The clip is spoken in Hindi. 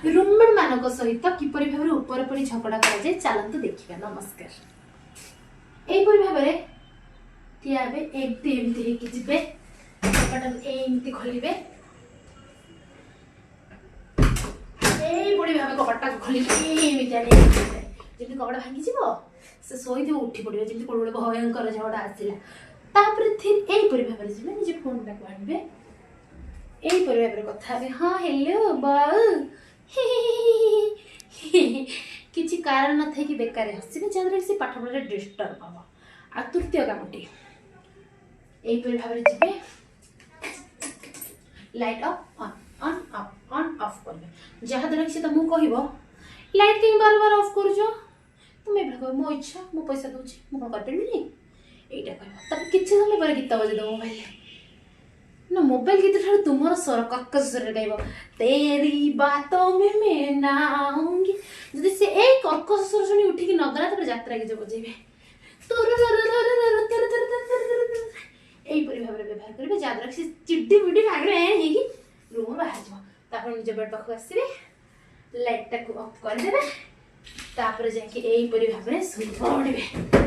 रूममेट मान सहित किपरि भाबरे ऊपर पड़ी झगड़ा करा जाए चलंतु देखिबा। नमस्कार। एपरि भाबरे ठिया हेबे एमती एमती हेकि जिबे कपड़ा एमती खोलिबे एई बड़ी भाबे कपड़ा खोलिबे एमती आनी जेमती कपड़ा भांगी जिवो से सोई उठी पड़िबे जेमती कोडे भयंकर झगड़ा आसिला तापर फिर एपरि भाबरे जिबे निजे फोन टाको आनबे एपरि भाबरे कथा हेबे। हां हेलो बाऊ किसी कारण न थे कि बेकार हसबे जहाँ से पाठ पढ़ा डिस्टर्ब हम। आ तृतीय कामटी यहीपरि भाव जी light off on on off on off करेंगे जहाँ द्वारा कि से तुमको कह लाइट कहीं बार बार ऑफ कर तुम्हें कह मो इच्छा मो पैसा दूसरी मुझे कौन करपरि यहीटा कह कि समय पर गीत बजे दो मोबाइल ना मोबाइल गीत ठार तुमर स्वर कर्कश स्वर गाइब तेरी बातों में मैं ना आऊंगी जदि से एक कर्कश स्वर सुनी उठिकी नगला तब यात्रा गीत बजेबे एहीपरि भाव व्यवहार करेंगे जहाँद्वारा से चिड्डी बुड्डी भागे रूम बाहर जापर निज बेड पाख आसवे लाइट टाक अफ करदे जाकि यहीपरि भाव में शुई पड़े।